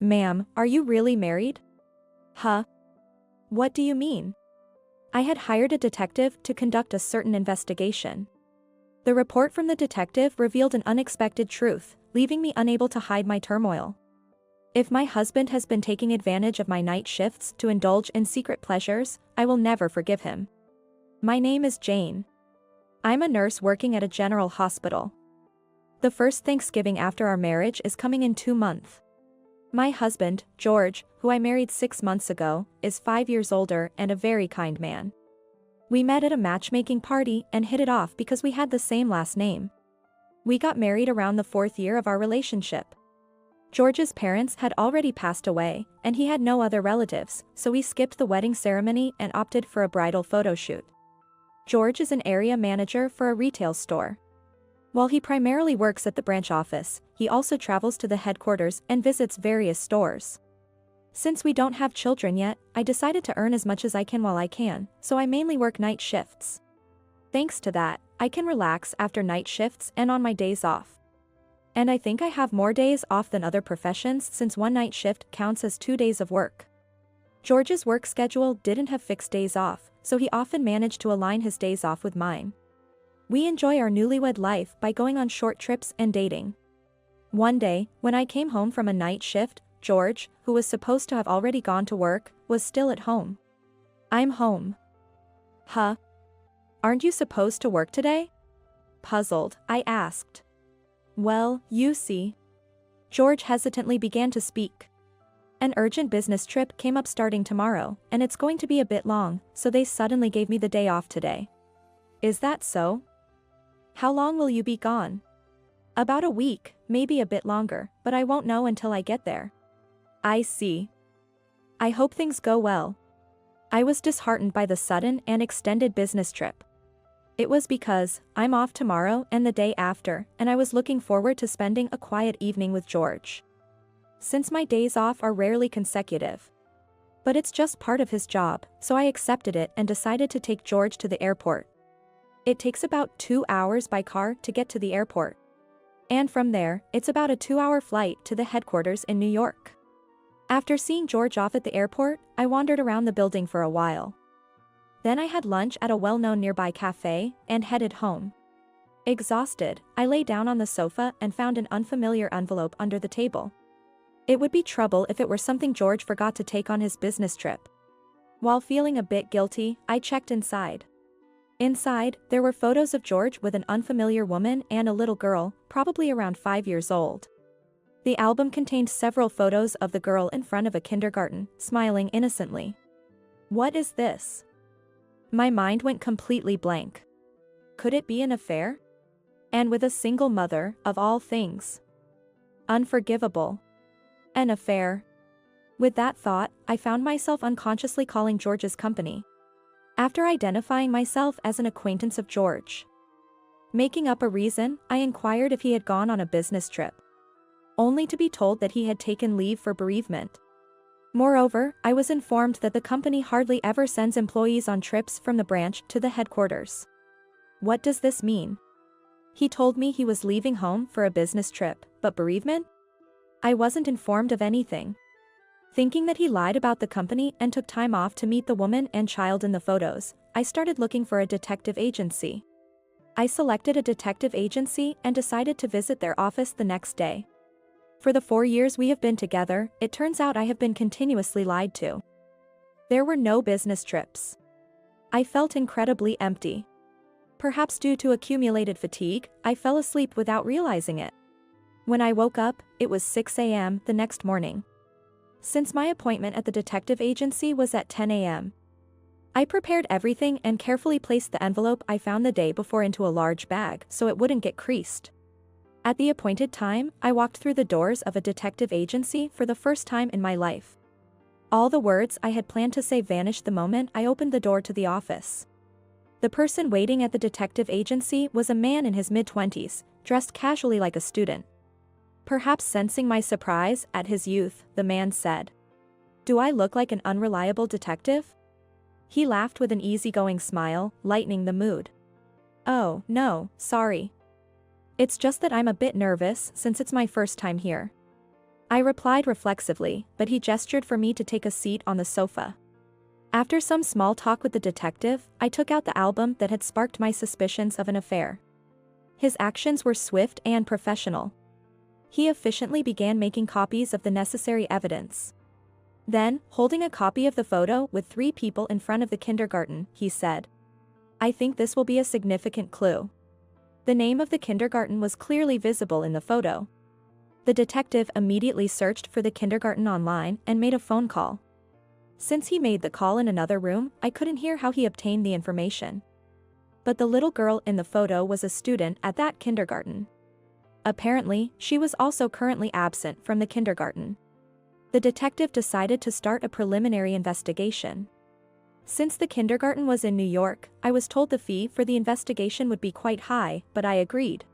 Ma'am, are you really married? Huh? What do you mean? I had hired a detective to conduct a certain investigation. The report from the detective revealed an unexpected truth, leaving me unable to hide my turmoil. If my husband has been taking advantage of my night shifts to indulge in secret pleasures, I will never forgive him. My name is Jane. I'm a nurse working at a general hospital. The first Thanksgiving after our marriage is coming in 2 months. My husband, George, who I married 6 months ago, is 5 years older and a very kind man. We met at a matchmaking party and hit it off because we had the same last name. We got married around the 4th year of our relationship. George's parents had already passed away, and he had no other relatives, so we skipped the wedding ceremony and opted for a bridal photo shoot. George is an area manager for a retail store. While he primarily works at the branch office, he also travels to the headquarters and visits various stores. Since we don't have children yet, I decided to earn as much as I can while I can, so I mainly work night shifts. Thanks to that, I can relax after night shifts and on my days off. And I think I have more days off than other professions since one night shift counts as 2 days of work. George's work schedule didn't have fixed days off, so he often managed to align his days off with mine. We enjoy our newlywed life by going on short trips and dating. One day, when I came home from a night shift, George, who was supposed to have already gone to work, was still at home. I'm home. Huh? Aren't you supposed to work today? Puzzled, I asked. Well, you see. George hesitantly began to speak. An urgent business trip came up starting tomorrow, and it's going to be a bit long, so they suddenly gave me the day off today. Is that so? How long will you be gone? About a week, maybe a bit longer, but I won't know until I get there. I see. I hope things go well. I was disheartened by the sudden and extended business trip. It was because I'm off tomorrow and the day after, and I was looking forward to spending a quiet evening with George. Since my days off are rarely consecutive. But it's just part of his job, so I accepted it and decided to take George to the airport. It takes about 2 hours by car to get to the airport. And from there, it's about a 2-hour flight to the headquarters in New York. After seeing George off at the airport, I wandered around the building for a while. Then I had lunch at a well-known nearby cafe and headed home. Exhausted, I lay down on the sofa and found an unfamiliar envelope under the table. It would be trouble if it were something George forgot to take on his business trip. While feeling a bit guilty, I checked inside. Inside, there were photos of George with an unfamiliar woman and a little girl, probably around 5 years old. The album contained several photos of the girl in front of a kindergarten, smiling innocently. What is this? My mind went completely blank. Could it be an affair? And with a single mother, of all things. Unforgivable. An affair. With that thought, I found myself unconsciously calling George's company. After identifying myself as an acquaintance of George. Making up a reason, I inquired if he had gone on a business trip. Only to be told that he had taken leave for bereavement. Moreover, I was informed that the company hardly ever sends employees on trips from the branch to the headquarters. What does this mean? He told me he was leaving home for a business trip, but bereavement? I wasn't informed of anything. Thinking that he lied about the company and took time off to meet the woman and child in the photos, I started looking for a detective agency. I selected a detective agency and decided to visit their office the next day. For the 4 years we have been together, it turns out I have been continuously lied to. There were no business trips. I felt incredibly empty. Perhaps due to accumulated fatigue, I fell asleep without realizing it. When I woke up, it was 6 a.m. the next morning. Since my appointment at the detective agency was at 10 a.m. I prepared everything and carefully placed the envelope I found the day before into a large bag so it wouldn't get creased. At the appointed time, I walked through the doors of a detective agency for the first time in my life. All the words I had planned to say vanished the moment I opened the door to the office. The person waiting at the detective agency was a man in his mid-20s, dressed casually like a student. Perhaps sensing my surprise at his youth, the man said, "Do I look like an unreliable detective?" He laughed with an easygoing smile, lightening the mood. "Oh, no, sorry. It's just that I'm a bit nervous since it's my first time here." I replied reflexively, but he gestured for me to take a seat on the sofa. After some small talk with the detective, I took out the album that had sparked my suspicions of an affair. His actions were swift and professional. He efficiently began making copies of the necessary evidence. Then, holding a copy of the photo with 3 people in front of the kindergarten, he said, "I think this will be a significant clue." The name of the kindergarten was clearly visible in the photo. The detective immediately searched for the kindergarten online and made a phone call. Since he made the call in another room, I couldn't hear how he obtained the information. But the little girl in the photo was a student at that kindergarten. Apparently, she was also currently absent from the kindergarten. The detective decided to start a preliminary investigation. Since the kindergarten was in New York, I was told the fee for the investigation would be quite high, but I agreed.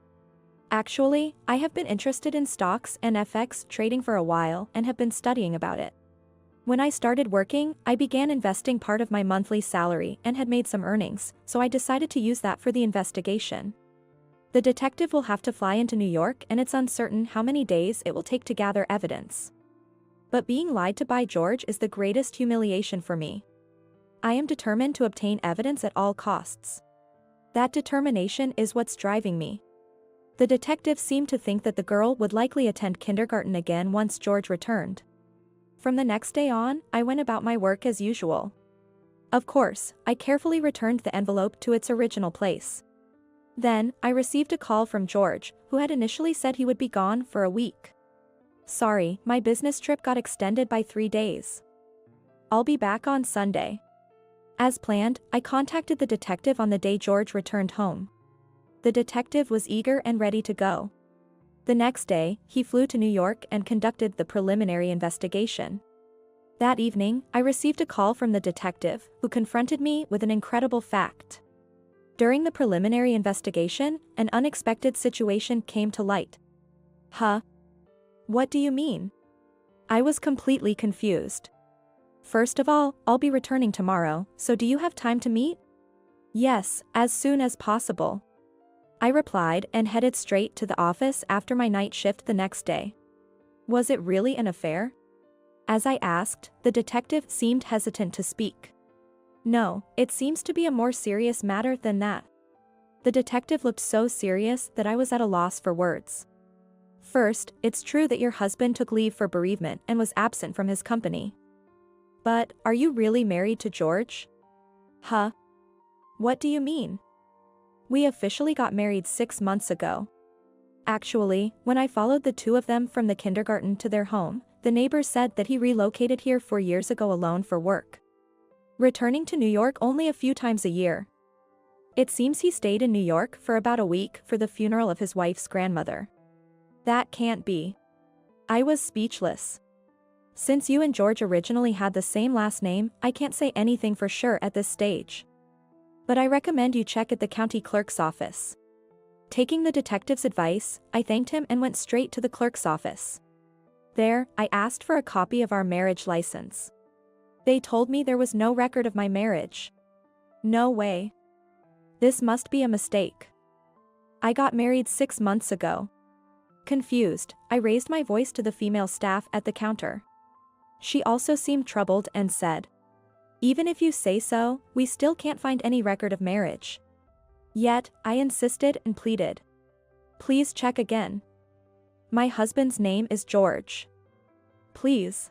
Actually, I have been interested in stocks and FX trading for a while and have been studying about it. When I started working, I began investing part of my monthly salary and had made some earnings, so I decided to use that for the investigation. The detective will have to fly into New York and it's uncertain how many days it will take to gather evidence. But being lied to by George is the greatest humiliation for me. I am determined to obtain evidence at all costs. That determination is what's driving me. The detective seemed to think that the girl would likely attend kindergarten again once George returned. From the next day on, I went about my work as usual. Of course, I carefully returned the envelope to its original place. Then, I received a call from George, who had initially said he would be gone for a week. "Sorry, my business trip got extended by 3 days. I'll be back on Sunday." As planned, I contacted the detective on the day George returned home. The detective was eager and ready to go. The next day, he flew to New York and conducted the preliminary investigation. That evening, I received a call from the detective, who confronted me with an incredible fact. During the preliminary investigation, an unexpected situation came to light. "Huh? What do you mean?" I was completely confused. "First of all, I'll be returning tomorrow, so do you have time to meet?" "Yes, as soon as possible," I replied and headed straight to the office after my night shift the next day. Was it really an affair? As I asked, the detective seemed hesitant to speak. "No, it seems to be a more serious matter than that." The detective looked so serious that I was at a loss for words. "First, it's true that your husband took leave for bereavement and was absent from his company. But, are you really married to George?" "Huh? What do you mean?" "We officially got married 6 months ago. Actually, when I followed the 2 of them from the kindergarten to their home, the neighbors said that he relocated here 4 years ago alone for work, returning to New York only a few times a year. It seems he stayed in New York for about a week for the funeral of his wife's grandmother." "That can't be." I was speechless. "Since you and George originally had the same last name, I can't say anything for sure at this stage. But I recommend you check at the county clerk's office." Taking the detective's advice, I thanked him and went straight to the clerk's office. There, I asked for a copy of our marriage license. They told me there was no record of my marriage. No way. This must be a mistake. I got married 6 months ago. Confused, I raised my voice to the female staff at the counter. She also seemed troubled and said, "Even if you say so, we still can't find any record of marriage." Yet, I insisted and pleaded. "Please check again. My husband's name is George. Please."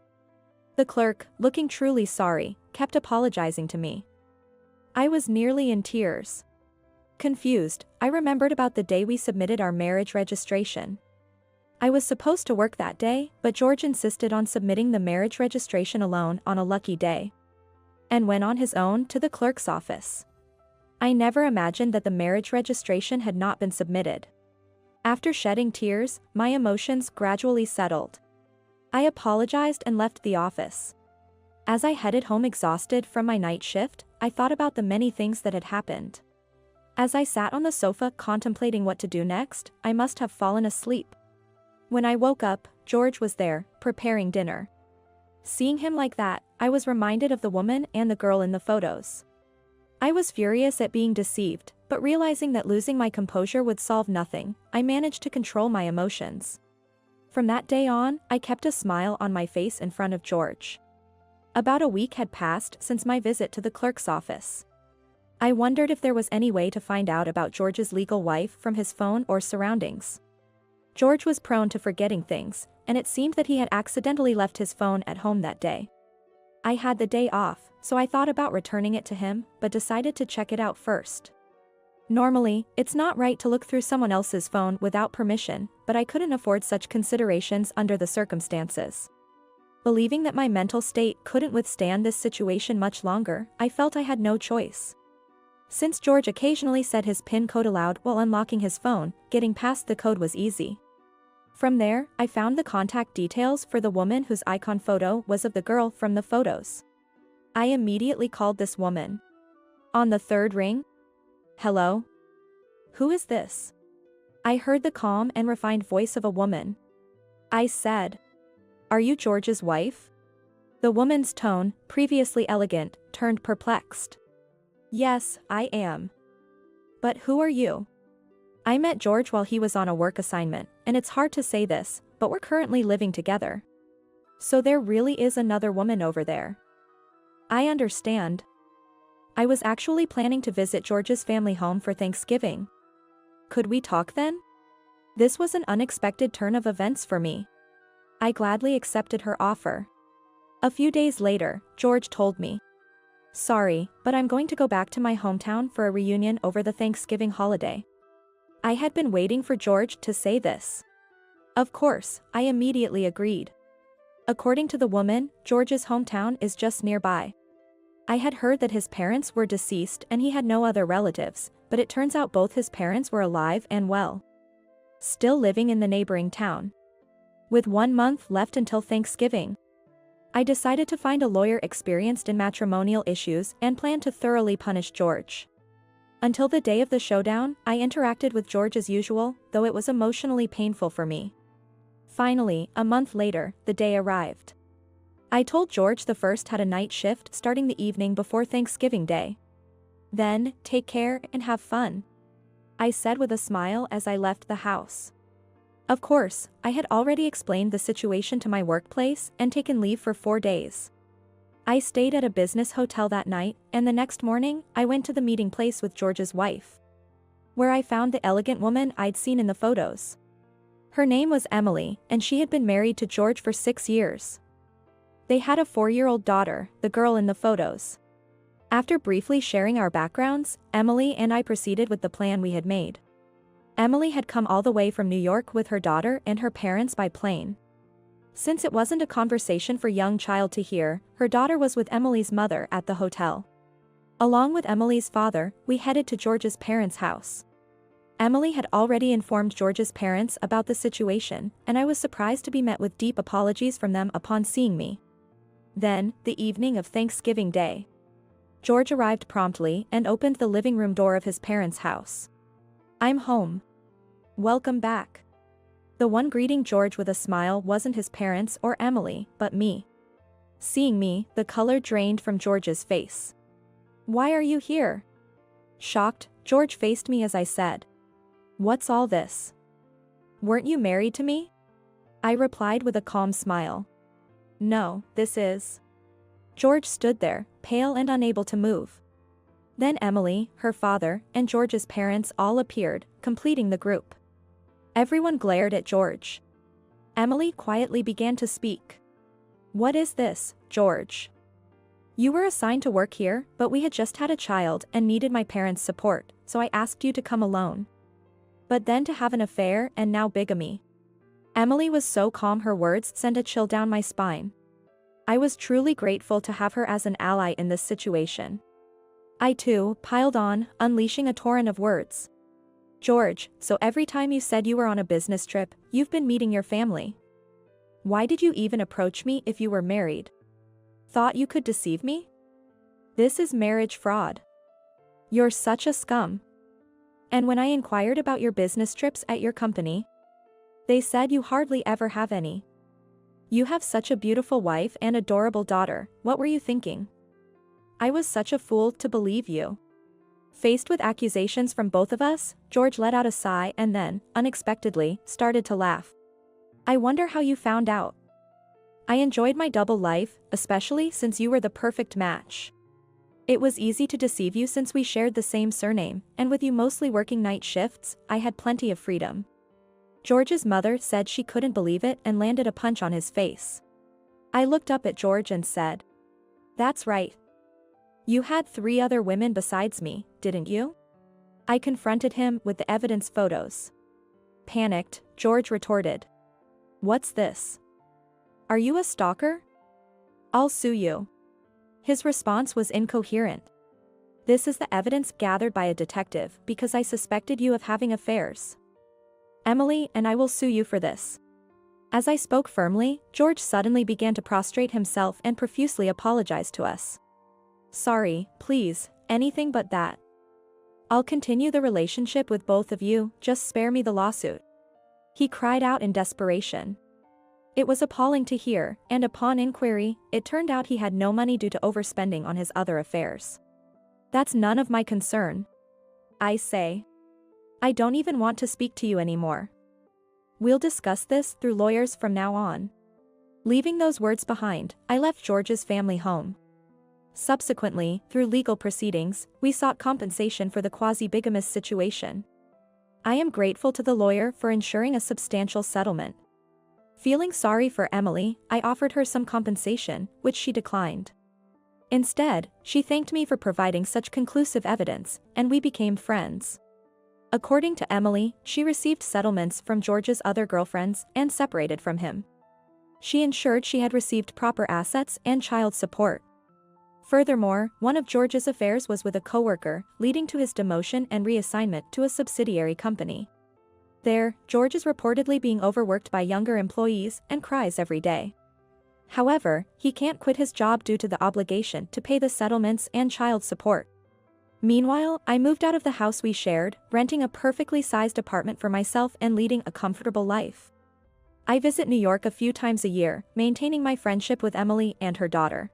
The clerk, looking truly sorry, kept apologizing to me. I was nearly in tears. Confused, I remembered about the day we submitted our marriage registration. I was supposed to work that day, but George insisted on submitting the marriage registration alone on a lucky day, and went on his own to the clerk's office. I never imagined that the marriage registration had not been submitted. After shedding tears, my emotions gradually settled. I apologized and left the office. As I headed home exhausted from my night shift, I thought about the many things that had happened. As I sat on the sofa contemplating what to do next, I must have fallen asleep. When I woke up, George was there, preparing dinner. Seeing him like that, I was reminded of the woman and the girl in the photos. I was furious at being deceived, but realizing that losing my composure would solve nothing, I managed to control my emotions. From that day on, I kept a smile on my face in front of George. About a week had passed since my visit to the clerk's office. I wondered if there was any way to find out about George's legal wife from his phone or surroundings. George was prone to forgetting things, and it seemed that he had accidentally left his phone at home that day. I had the day off, so I thought about returning it to him, but decided to check it out first. Normally, it's not right to look through someone else's phone without permission, but I couldn't afford such considerations under the circumstances. Believing that my mental state couldn't withstand this situation much longer, I felt I had no choice. Since George occasionally said his PIN code aloud while unlocking his phone, getting past the code was easy. From there, I found the contact details for the woman whose icon photo was of the girl from the photos. I immediately called this woman. On the third ring, "Hello? Who is this?" I heard the calm and refined voice of a woman. I said, "Are you George's wife?" The woman's tone, previously elegant, turned perplexed. "Yes, I am. But who are you?" I met George while he was on a work assignment, and it's hard to say this, but we're currently living together. So there really is another woman over there. I understand. I was actually planning to visit George's family home for Thanksgiving. Could we talk then? This was an unexpected turn of events for me. I gladly accepted her offer. A few days later, George told me, "Sorry, but I'm going to go back to my hometown for a reunion over the Thanksgiving holiday." I had been waiting for George to say this. Of course, I immediately agreed. According to the woman, George's hometown is just nearby. I had heard that his parents were deceased and he had no other relatives, but it turns out both his parents were alive and well, still living in the neighboring town. With 1 month left until Thanksgiving, I decided to find a lawyer experienced in matrimonial issues and planned to thoroughly punish George. Until the day of the showdown, I interacted with George as usual, though it was emotionally painful for me. Finally, a month later, the day arrived. I told George the first had a night shift starting the evening before Thanksgiving Day. "Then, take care and have fun," I said with a smile as I left the house. Of course, I had already explained the situation to my workplace and taken leave for 4 days. I stayed at a business hotel that night, and the next morning, I went to the meeting place with George's wife, where I found the elegant woman I'd seen in the photos. Her name was Emily, and she had been married to George for 6 years. They had a 4-year-old daughter, the girl in the photos. After briefly sharing our backgrounds, Emily and I proceeded with the plan we had made. Emily had come all the way from New York with her daughter and her parents by plane. Since it wasn't a conversation for a young child to hear, her daughter was with Emily's mother at the hotel. Along with Emily's father, we headed to George's parents' house. Emily had already informed George's parents about the situation, and I was surprised to be met with deep apologies from them upon seeing me. Then, the evening of Thanksgiving Day, George arrived promptly and opened the living room door of his parents' house. "I'm home. Welcome back." The one greeting George with a smile wasn't his parents or Emily, but me. Seeing me, the color drained from George's face. "Why are you here?" Shocked, George faced me as I said, "What's all this? Weren't you married to me?" I replied with a calm smile. "No, this is." George stood there, pale and unable to move. Then Emily, her father, and George's parents all appeared, completing the group. Everyone glared at George. Emily quietly began to speak. "What is this, George? You were assigned to work here, but we had just had a child and needed my parents' support, so I asked you to come alone. But then to have an affair and now bigamy." Emily was so calm her words sent a chill down my spine. I was truly grateful to have her as an ally in this situation. I too piled on, unleashing a torrent of words. "George, so every time you said you were on a business trip, you've been meeting your family. Why did you even approach me if you were married? Thought you could deceive me? This is marriage fraud. You're such a scum. And when I inquired about your business trips at your company, they said you hardly ever have any. You have such a beautiful wife and adorable daughter, what were you thinking? I was such a fool to believe you." Faced with accusations from both of us, George let out a sigh and then, unexpectedly, started to laugh. I wonder how you found out. I enjoyed my double life, especially since you were the perfect match. It was easy to deceive you since we shared the same surname, and with you mostly working night shifts, I had plenty of freedom. George's mother said she couldn't believe it and landed a punch on his face. I looked up at George and said, "That's right. You had 3 other women besides me, didn't you?" I confronted him with the evidence photos. Panicked, George retorted, "What's this? Are you a stalker? I'll sue you." His response was incoherent. "This is the evidence gathered by a detective because I suspected you of having affairs. Emily and I will sue you for this." As I spoke firmly, George suddenly began to prostrate himself and profusely apologized to us. "Sorry, please, anything but that. I'll continue the relationship with both of you, just spare me the lawsuit," he cried out in desperation. It was appalling to hear, and upon inquiry, it turned out he had no money due to overspending on his other affairs. "That's none of my concern. I say. I don't even want to speak to you anymore. We'll discuss this through lawyers from now on." Leaving those words behind, I left George's family home. Subsequently, through legal proceedings, we sought compensation for the quasi-bigamous situation. I am grateful to the lawyer for ensuring a substantial settlement. Feeling sorry for Emily, I offered her some compensation, which she declined. Instead, she thanked me for providing such conclusive evidence, and we became friends. According to Emily, she received settlements from George's other girlfriends and separated from him. She ensured she had received proper assets and child support. Furthermore, one of George's affairs was with a coworker, leading to his demotion and reassignment to a subsidiary company. There, George is reportedly being overworked by younger employees and cries every day. However, he can't quit his job due to the obligation to pay the settlements and child support. Meanwhile, I moved out of the house we shared, renting a perfectly sized apartment for myself and leading a comfortable life. I visit New York a few times a year, maintaining my friendship with Emily and her daughter.